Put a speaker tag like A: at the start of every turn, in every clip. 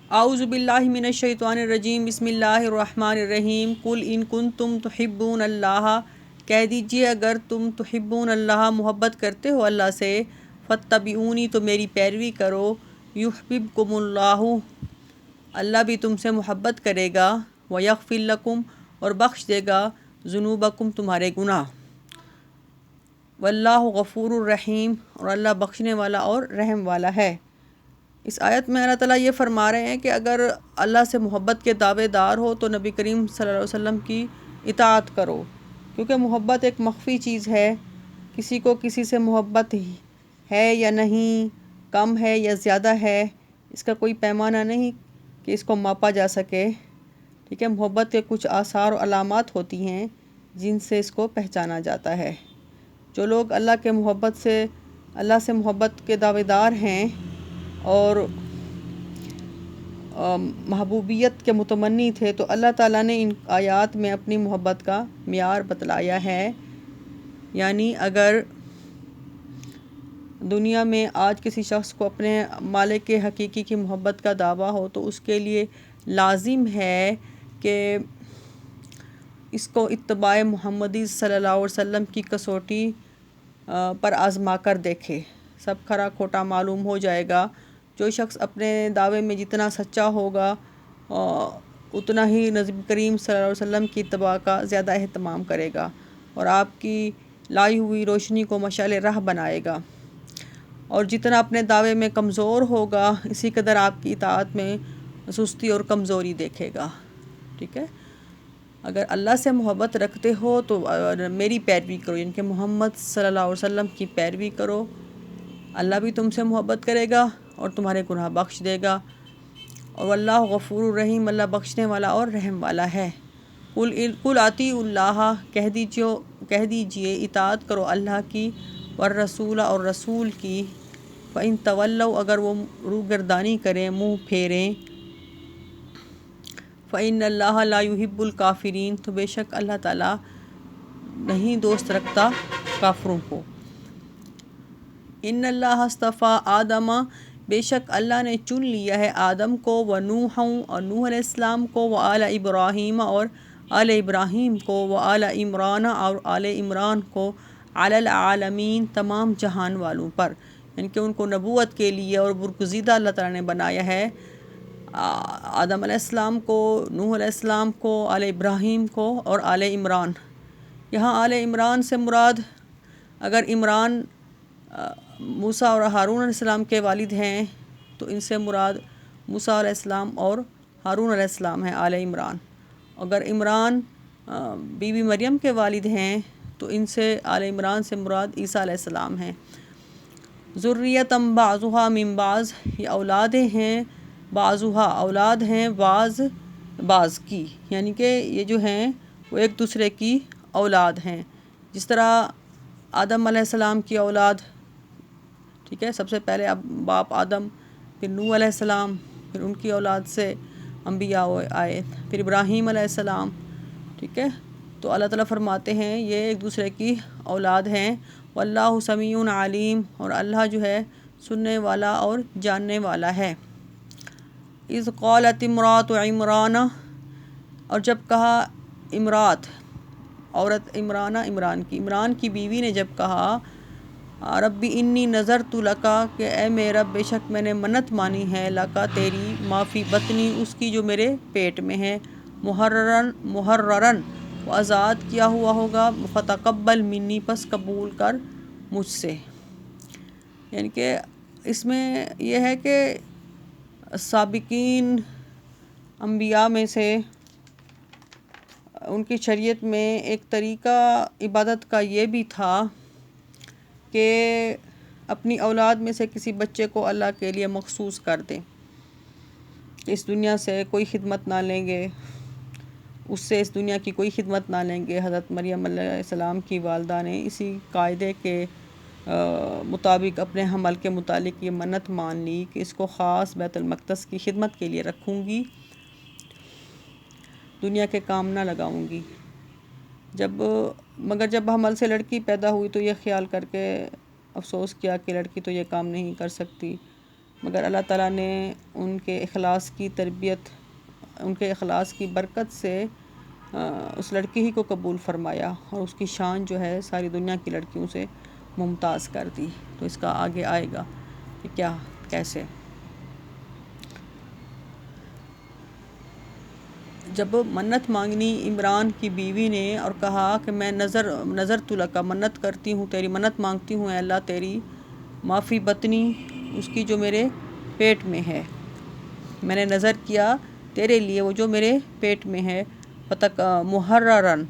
A: اعوذ باللہ من الشیطان الرجیم بسم اللہ الرحمن الرحیم قل ان کنتم تحبون اللہ، کہہ دیجئے اگر تم تحبون اللہ محبت کرتے ہو اللہ سے، فاتبعونی تو میری پیروی کرو، یحببکم اللہ اللہ بھی تم سے محبت کرے گا، ویغفر لکم اور بخش دے گا ذنوبکم تمہارے گناہ، واللہ غفور الرحیم اور اللہ بخشنے والا اور رحم والا ہے۔ اس آیت میں اللہ تعالیٰ یہ فرما رہے ہیں کہ اگر اللہ سے محبت کے دعوے دار ہو تو نبی کریم صلی اللہ علیہ وسلم کی اطاعت کرو، کیونکہ محبت ایک مخفی چیز ہے، کسی کو کسی سے محبت ہے یا نہیں، کم ہے یا زیادہ ہے، اس کا کوئی پیمانہ نہیں کہ اس کو ماپا جا سکے، ٹھیک ہے۔ محبت کے کچھ آثار و علامات ہوتی ہیں جن سے اس کو پہچانا جاتا ہے۔ جو لوگ اللہ سے محبت کے دعوے دار ہیں اور محبوبیت کے متمنی تھے، تو اللہ تعالیٰ نے ان آیات میں اپنی محبت کا معیار بتلایا ہے۔ یعنی اگر دنیا میں آج کسی شخص کو اپنے مالک حقیقی کی محبت کا دعویٰ ہو تو اس کے لیے لازم ہے کہ اس کو اتباع محمدی صلی اللہ علیہ وسلم کی کسوٹی پر آزما کر دیکھے، سب کھرا کھوٹا معلوم ہو جائے گا۔ جو شخص اپنے دعوے میں جتنا سچا ہوگا اتنا ہی نبی کریم صلی اللہ علیہ وسلم کی اتباع کا زیادہ اہتمام کرے گا اور آپ کی لائی ہوئی روشنی کو مشعل راہ بنائے گا، اور جتنا اپنے دعوے میں کمزور ہوگا اسی قدر آپ کی اطاعت میں سستی اور کمزوری دیکھے گا، ٹھیک ہے۔ اگر اللہ سے محبت رکھتے ہو تو میری پیروی کرو، یعنی کہ محمد صلی اللہ علیہ وسلم کی پیروی کرو، اللہ بھی تم سے محبت کرے گا اور تمہارے گناہ بخش دے گا، اور اللہ غفور الرحیم اللہ بخشنے والا اور رحم والا ہے۔ قل اطیعوا اللہ، کہہ دیجئے اطاعت کرو اللہ کی، والرسول اور رسول کی، فإن تولوا اگر وہ روگردانی کریں، منہ پھیریں، فإن اللہ لا يحب الکافرین تو بے شک اللہ تعالیٰ نہیں دوست رکھتا کافروں کو۔ ان اللہ اصطفیٰ آدم، بے شک اللہ نے چن لیا ہے آدم کو، ونوح اور نوح علیہ السلام کو، وآل ابراہیم اور آل ابراہیم کو، وآل عمران اور آل عمران کو، علی العالمین تمام جہان والوں پر، یعنی کہ ان کو نبوت کے لیے اور برگزیدہ اللہ تعالیٰ نے بنایا ہے، آدم علیہ السلام کو، نوح علیہ السلام کو، آل ابراہیم کو اور آل عمران۔ یہاں آل عمران سے مراد، اگر عمران موسیٰ اور ہارون علیہ السلام کے والد ہیں تو ان سے مراد موسیٰ علیہ السلام اور ہارون علیہ السلام ہیں آل عمران۔ اگر عمران بی بی مریم کے والد ہیں تو ان سے آل عمران سے مراد عیسیٰ علیہ السلام ہیں۔ ذریۃ بعضها من بعض، یہ اولادیں ہیں، بعضها اولاد ہیں بعض کی، یعنی کہ یہ جو ہیں وہ ایک دوسرے کی اولاد ہیں، جس طرح آدم علیہ السلام کی اولاد، ٹھیک ہے، سب سے پہلے باپ آدم، پھر نوح علیہ السلام، پھر ان کی اولاد سے انبیاء آئے، پھر ابراہیم علیہ السلام، ٹھیک ہے۔ تو اللہ تعالیٰ فرماتے ہیں یہ ایک دوسرے کی اولاد ہیں، واللہ سمیع علیم اور اللہ جو ہے سننے والا اور جاننے والا ہے۔ اذ قالت امرأۃ عمران، اور جب کہا امرات عورت عمران کی بیوی نے جب کہا، ربی انی نذرت لک، کہ اے میرے رب بے شک میں نے منت مانی ہے، لکا تیری، ما فی بطنی اس کی جو میرے پیٹ میں ہے، محررن وہ آزاد کیا ہوا ہوگا، فتقبل منی پس قبول کر مجھ سے۔ یعنی کہ اس میں یہ ہے کہ سابقین انبیاء میں سے ان کی شریعت میں ایک طریقہ عبادت کا یہ بھی تھا کہ اپنی اولاد میں سے کسی بچے کو اللہ کے لیے مخصوص کر دیں، اس دنیا سے کوئی خدمت نہ لیں گے، اس سے اس دنیا کی کوئی خدمت نہ لیں گے۔ حضرت مریم علیہ السلام کی والدہ نے اسی قاعدے کے مطابق اپنے حمل کے متعلق یہ منت مان لی کہ اس کو خاص بیت المقدس کی خدمت کے لیے رکھوں گی، دنیا کے کام نہ لگاؤں گی۔ مگر جب حمل سے لڑکی پیدا ہوئی تو یہ خیال کر کے افسوس کیا کہ لڑکی تو یہ کام نہیں کر سکتی، مگر اللہ تعالیٰ نے ان کے اخلاص کی تربیت، ان کے اخلاص کی برکت سے اس لڑکی ہی کو قبول فرمایا اور اس کی شان جو ہے ساری دنیا کی لڑکیوں سے ممتاز کر دی۔ تو اس کا آگے آئے گا کہ کیا کیسے۔ جب منت مانگنی عمران کی بیوی نے اور کہا کہ میں نظر تلکا، منت کرتی ہوں، تیری منت مانگتی ہوں اے اللہ تیری، معافی بطنی، اس کی جو میرے پیٹ میں ہے، میں نے نظر کیا تیرے لیے وہ جو میرے پیٹ میں ہے، فتک محررن،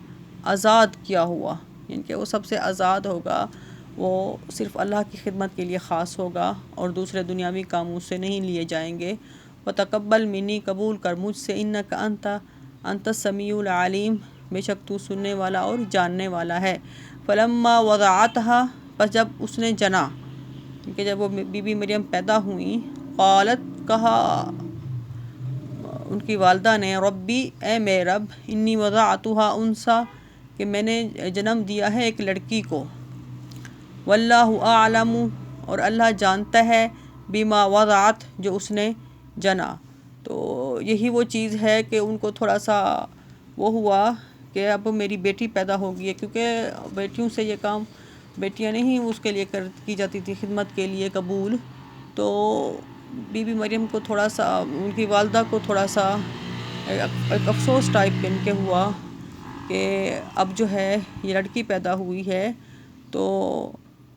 A: آزاد کیا ہوا، یعنی کہ وہ سب سے آزاد ہوگا، وہ صرف اللہ کی خدمت کے لیے خاص ہوگا اور دوسرے دنیاوی کام اس سے نہیں لیے جائیں گے۔ وتقبل منی، قبول کر مجھ سے، انک انت السمیع العلیم، بے شک تو سننے والا اور جاننے والا ہے۔ فلما وضعتها، پس جب اس نے جنا، کہ جب وہ بی بی مریم پیدا ہوئیں، قالت، کہا ان کی والدہ نے، ربی، اے میرے رب، انی وضعتها انثی، کہ میں نے جنم دیا ہے ایک لڑکی کو، واللہ اعلم، اور اللہ جانتا ہے، بما وضعت، جو اس نے جنا۔ تو یہی وہ چیز ہے کہ ان کو تھوڑا سا وہ ہوا کہ اب میری بیٹی پیدا ہوگی ہے، کیونکہ بیٹیوں سے یہ کام، بیٹیاں نہیں اس کے لیے کی جاتی تھی خدمت کے لیے قبول، تو بی بی مریم کو تھوڑا سا، ان کی والدہ کو تھوڑا سا ایک افسوس ٹائپ ان کے ہوا کہ اب جو ہے یہ لڑکی پیدا ہوئی ہے۔ تو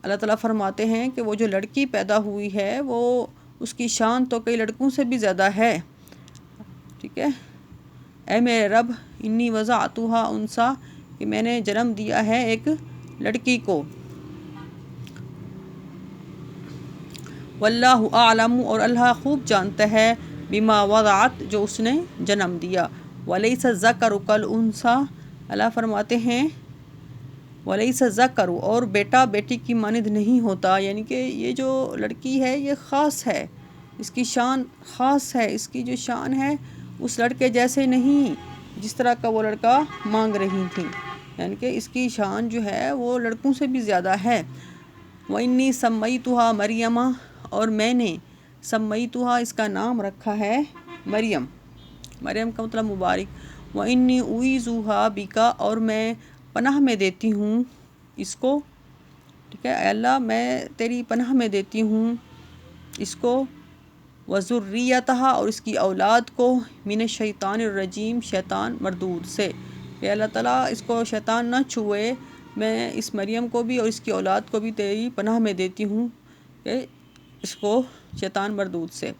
A: اللہ تعالیٰ فرماتے ہیں کہ وہ جو لڑکی پیدا ہوئی ہے وہ اس کی شان تو کئی لڑکوں سے بھی زیادہ ہے، ٹھیک ہے۔ اے میرے رب، انی وضعتها انثی، کہ میں نے جنم دیا ہے ایک لڑکی کو، واللہ اعلم، اور اللہ خوب جانتا ہے، بما وضعت، جو اس نے جنم دیا، ولیس الذکر کالانثی، اللہ فرماتے ہیں ولیس الذکر، اور بیٹا بیٹی کی مانند نہیں ہوتا، یعنی کہ یہ جو لڑکی ہے یہ خاص ہے، اس کی شان خاص ہے، اس کی جو شان ہے اس لڑکے جیسے نہیں جس طرح کا وہ لڑکا مانگ رہی تھی، یعنی کہ اس کی شان جو ہے وہ لڑکوں سے بھی زیادہ ہے۔ وَإِنِّي سَمَّيْتُهَا مَرْيَمَ، اور میں نے سمیتها، اس کا نام رکھا ہے مریم، مریم کا مطلب مبارک۔ وَإِنِّي أُعِيذُهَا بِكَ، اور میں پناہ میں دیتی ہوں اس کو، ٹھیک ہے، اے اللہ میں تیری پناہ میں دیتی ہوں اس کو، وَذُرِّيَّتَهَا، اور اس کی اولاد کو، مِنَ الشَّيْطَانِ الرَّجِيمِ، شیطان مردود سے، کہ اللہ تعالیٰ اس کو شیطان نہ چھوئے، میں اس مریم کو بھی اور اس کی اولاد کو بھی تیری پناہ میں دیتی ہوں کہ اس کو شیطان مردود سے۔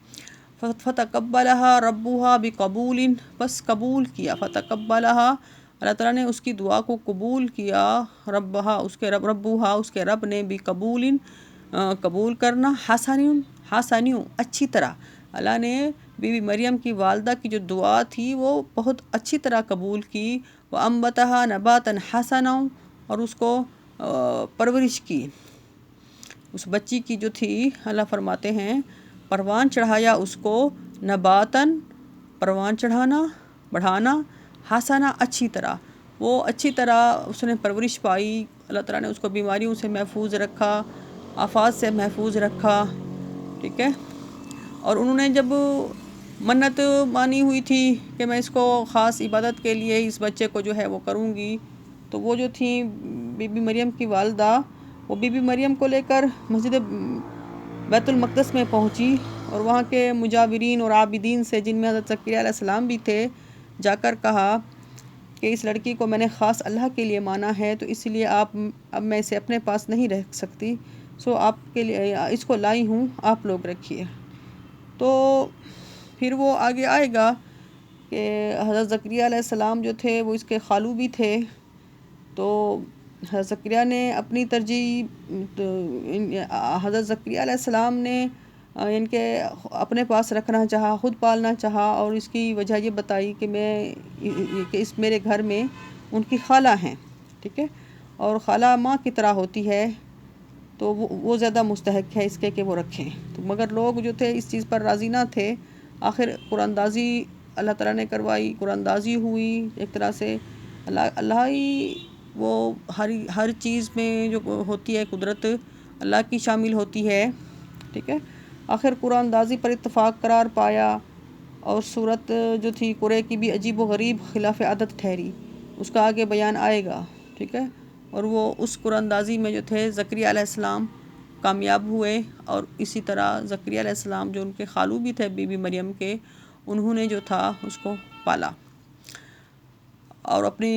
A: فَتَقَبَّلَهَا رَبُّهَا بِقَبُولٍ، بس قبول کیا، فَتَقَبَّلَهَا، اللہ تعالیٰ نے اس کی دعا کو قبول کیا، ربها، اس کے ربها، اس کے رب نے، بقبول، قبول کرنا، حسن، اچھی طرح، اللہ نے بی بی مریم کی والدہ کی جو دعا تھی وہ بہت اچھی طرح قبول کی، وَأَنبَتَهَا نَبَاتًا حَسَنًا، اور اس کو پرورش کی، اس بچی کی جو تھی، اللہ فرماتے ہیں پروان چڑھایا اس کو، نباتاً، پروان چڑھانا، بڑھانا، حسنا، اچھی طرح، وہ اچھی طرح اس نے پرورش پائی، اللہ تعالیٰ نے اس کو بیماریوں سے محفوظ رکھا، آفات سے محفوظ رکھا، ٹھیک ہے۔ اور انہوں نے جب منت مانی ہوئی تھی کہ میں اس کو خاص عبادت کے لیے اس بچے کو جو ہے وہ کروں گی، تو وہ جو تھیں بی بی مریم کی والدہ، وہ بی بی مریم کو لے کر مسجد بیت المقدس میں پہنچی، اور وہاں کے مجاورین اور عابدین سے، جن میں حضرت زکریا علیہ السلام بھی تھے، جا کر کہا کہ اس لڑکی کو میں نے خاص اللہ کے لیے مانا ہے، تو اس لیے اب میں اسے اپنے پاس نہیں رکھ سکتی، سو آپ کے لیے اس کو لائی ہوں، آپ لوگ رکھیے۔ تو پھر وہ آگے آئے گا کہ حضرت زکریا علیہ السلام جو تھے وہ اس کے خالو بھی تھے، تو حضرت زکریا نے اپنی ترجیح، حضرت زکریا علیہ السلام نے ان کے اپنے پاس رکھنا چاہا، خود پالنا چاہا، اور اس کی وجہ یہ بتائی کہ اس میرے گھر میں ان کی خالہ ہیں، ٹھیک ہے، اور خالہ ماں کی طرح ہوتی ہے، تو وہ زیادہ مستحق ہے اس کے کہ وہ رکھیں، تو مگر لوگ جو تھے اس چیز پر راضی نہ تھے، آخر قرآن اندازی اللہ تعالیٰ نے کروائی، قرآن اندازی ہوئی ایک طرح سے، اللہ ہی وہ ہر چیز میں جو ہوتی ہے قدرت اللہ کی شامل ہوتی ہے، ٹھیک ہے۔ آخر قرآن اندازی پر اتفاق قرار پایا اور صورت جو تھی قرے کی بھی عجیب و غریب خلاف عادت ٹھہری، اس کا آگے بیان آئے گا، ٹھیک ہے۔ اور وہ اس قرآن اندازی میں جو تھے زکریا علیہ السلام کامیاب ہوئے، اور اسی طرح زکریا علیہ السلام جو ان کے خالو بھی تھے بی بی مریم کے، انہوں نے جو تھا اس کو پالا۔ اور اپنی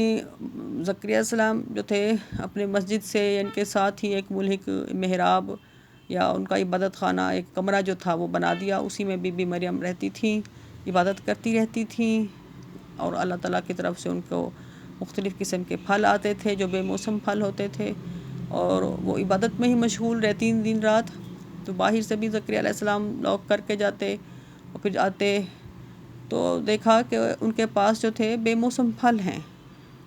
A: زکریا علیہ السلام جو تھے اپنے مسجد سے ان کے ساتھ ہی ایک ملحق محراب یا ان کا عبادت خانہ، ایک کمرہ جو تھا وہ بنا دیا، اسی میں بی بی مریم رہتی تھیں، عبادت کرتی رہتی تھیں، اور اللہ تعالیٰ کی طرف سے ان کو مختلف قسم کے پھل آتے تھے جو بے موسم پھل ہوتے تھے، اور وہ عبادت میں ہی مشغول رہتی دن رات۔ تو باہر سے بھی زکریا علیہ السلام لاک کر کے جاتے، اور پھر آتے تو دیکھا کہ ان کے پاس جو تھے بے موسم پھل ہیں،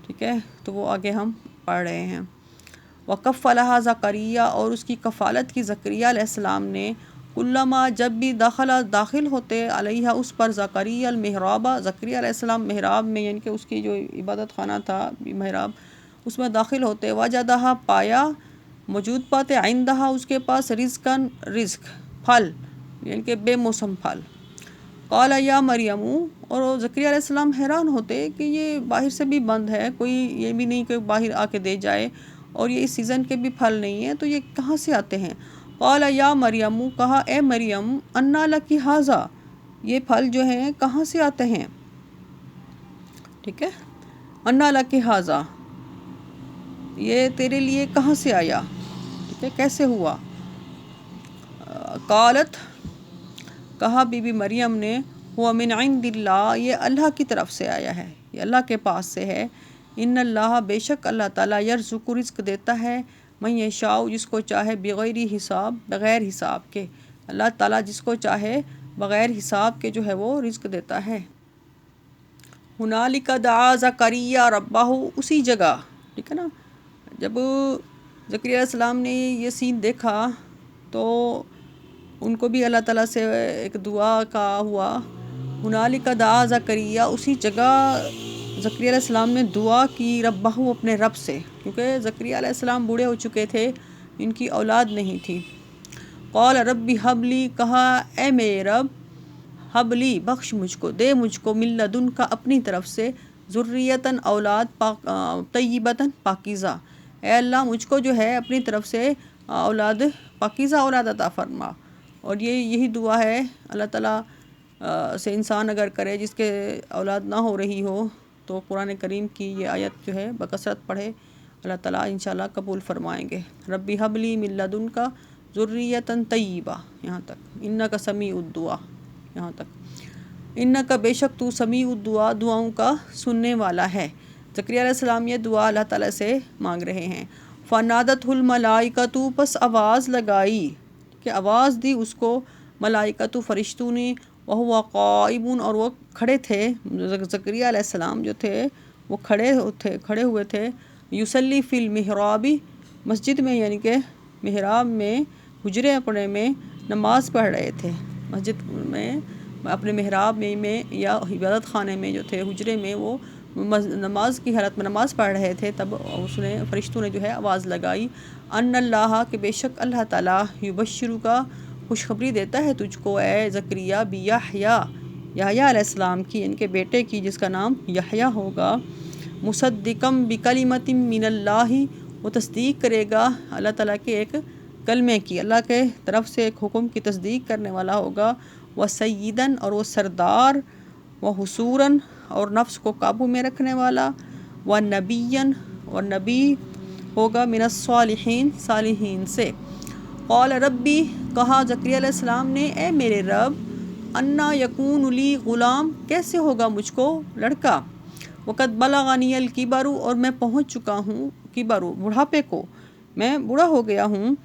A: ٹھیک ہے۔ تو وہ آگے ہم پڑھ رہے ہیں۔ وَكَفَّلَهَا زَكَرِيَّا، اور اس کی کفالت کی زکریا علیہ السلام نے، کلما جب بھی داخل ہوتے علیہ اس پر زکریا المحراب، زکریا علیہ السلام محراب میں، یعنی کہ اس کی جو عبادت خانہ تھا محراب، اس میں داخل ہوتے، وجدہا پایا، موجود پاتے، عندہا اس کے پاس، رزقاً رزق، پھل، یعنی کہ بے موسم پھل۔ قال یا مریم، اور زکریا علیہ السلام حیران ہوتے کہ یہ باہر سے بھی بند ہے، کوئی یہ بھی نہیں کہ باہر آ کے دے جائے، اور یہ اس سیزن کے بھی پھل نہیں ہیں، تو یہ کہاں سے آتے ہیں؟ قال یا مریم، کہا اے مریم، انا لکی ھذا، یہ پھل جو ہیں کہاں سے آتے ہیں، ٹھیک ہے، انا لکی ھذا، یہ تیرے لیے کہاں سے آیا، ٹھیک ہے، کیسے ہوا؟ قالت، کہا بی بی مریم نے، ہوا من عند اللہ، یہ اللہ کی طرف سے آیا ہے، یہ اللہ کے پاس سے ہے۔ ان اللہ، بے شک اللہ تعالیٰ، یرزق، رزق دیتا ہے، من یشاء، جس کو چاہے، بغیر حساب، بغیر حساب کے، اللہ تعالیٰ جس کو چاہے بغیر حساب کے جو ہے وہ رزق دیتا ہے۔ ہنالک دعا زکریا ربہ، اسی جگہ، ٹھیک ہے نا، جب زکریا علیہ السلام نے یہ سین دیکھا تو ان کو بھی اللہ تعالیٰ سے ایک دعا کا ہوا۔ ہنالک دعا زکریا، اسی جگہ زکریا علیہ السلام نے دعا کی، ربہ، اپنے رب سے، کیونکہ زکریا علیہ السلام بوڑھے ہو چکے تھے، ان کی اولاد نہیں تھی۔ قال ربی ہب لی، کہا اے میرے رب، ہب لی، بخش مجھ کو، دے مجھ کو، من لدن کا، اپنی طرف سے، ذریتاً، اولاد، طیبتاً، پاکیزہ، اے اللہ مجھ کو جو ہے اپنی طرف سے اولاد، پاکیزہ اولاد عطا فرما۔ اور یہی دعا ہے اللہ تعالیٰ سے انسان اگر کرے جس کے اولاد نہ ہو رہی ہو، تو قرآن کریم کی یہ آیت جو ہے بکثرت پڑھے، اللہ تعالیٰ انشاءاللہ قبول فرمائیں گے۔ ربی ہب لی من لدنک ذریۃ طیبہ، یہاں تک، انک سمیع الدعا، یہاں تک، انک، بے شک تو، سمیع الدعا، دعاؤں کا سننے والا ہے۔ زکریا علیہ السلام یہ دعا اللہ تعالیٰ سے مانگ رہے ہیں۔ فنادتہ الملائکۃ، پس آواز لگائی، کہ آواز دی اس کو، ملائکۃ، فرشتوں نے، وہو قائم، اور وہ کھڑے تھے، زکریا علیہ السلام جو تھے وہ کھڑے ہوئے تھے، یصلی فی المحراب، مسجد میں، یعنی کہ محراب میں، حجرے اپنے میں نماز پڑھ رہے تھے، مسجد میں اپنے محراب میں یا عبادت خانے میں جو تھے، حجرے میں، وہ نماز کی حالت میں نماز پڑھ رہے تھے۔ تب فرشتوں نے جو ہے آواز لگائی، ان اللہ، کہ بے شک اللہ تعالیٰ، یبشرک، خوشخبری دیتا ہے تجھ کو، اے زکریا، بیحییٰ، یحییٰ علیہ السلام کی، ان کے بیٹے کی، جس کا نام یحییٰ ہوگا، مصدقم بکلمۃ من اللہ، وہ تصدیق کرے گا اللہ تعالیٰ کے ایک کلمے کی، اللہ کے طرف سے ایک حکم کی تصدیق کرنے والا ہوگا، وسیداً، اور وہ سردار، وحصوراً، اور نفس کو قابو میں رکھنے والا، ونبیاً، اور نبی ہوگا، من الصالحین، صالحین سے۔ قال ربی، کہا زکریا علیہ السلام نے، اے میرے رب، انا یکون لی غلام، کیسے ہوگا مجھ کو لڑکا، وقد بلغنی الکبر، اور میں پہنچ چکا ہوں، کبر، بڑھاپے کو، میں بوڑھا ہو گیا ہوں،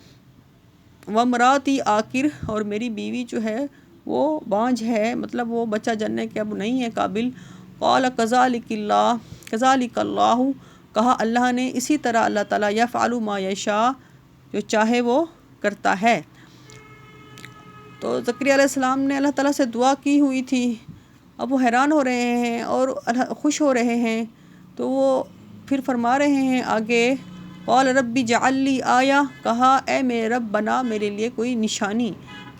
A: وامراتی عاقر، اور میری بیوی جو ہے وہ بانجھ ہے، مطلب وہ بچہ جننے کے اب نہیں ہے قابل۔ قال کذالک اللہ، کہا اللہ نے، اسی طرح اللہ تعالیٰ، یفعل ما یشاء، جو چاہے وہ کرتا ہے۔ تو زکریا علیہ السلام نے اللہ تعالیٰ سے دعا کی ہوئی تھی، اب وہ حیران ہو رہے ہیں اور خوش ہو رہے ہیں، تو وہ پھر فرما رہے ہیں آگے، قال ربی اجعل لی آیہ، کہا اے میرے رب، بنا میرے لیے کوئی نشانی،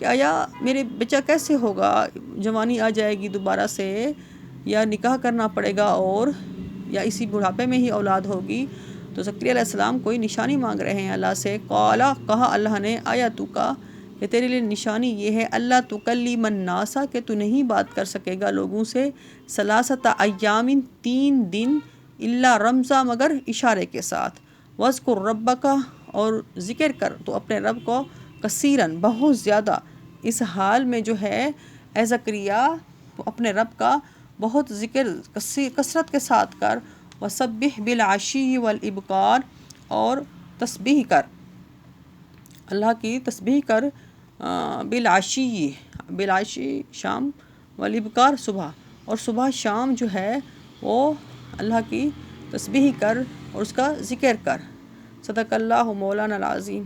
A: کہ آیا میرے بچہ کیسے ہوگا، جوانی آ جائے گی دوبارہ سے، یا نکاح کرنا پڑے گا، اور یا اسی بڑھاپے میں ہی اولاد ہوگی۔ تو زکریا علیہ السلام کوئی نشانی مانگ رہے ہیں اللہ سے۔ قالا، کہا اللہ نے، آیاتُ کا، کہ تیرے لیے نشانی یہ ہے، اللہ تکلم الناس، کہ تو نہیں بات کر سکے گا لوگوں سے، ثلاثۃ ایام، 3 دن، الا رمزا، مگر اشارے کے ساتھ، واذکر ربک، اور ذکر کر تو اپنے رب کو، کثیراً، بہت زیادہ، اس حال میں جو ہے اے زکریا تو اپنے رب کا بہت ذکر کثرت کے ساتھ کر، وسبح بالعشی والابکار، اور تسبیح کر، اللہ کی تسبیح کر، بالعشی شام، والابکار صبح، اور صبح شام جو ہے وہ اللہ کی تسبیح کر اور اس کا ذکر کر۔ صدق اللہ مولانا العظیم۔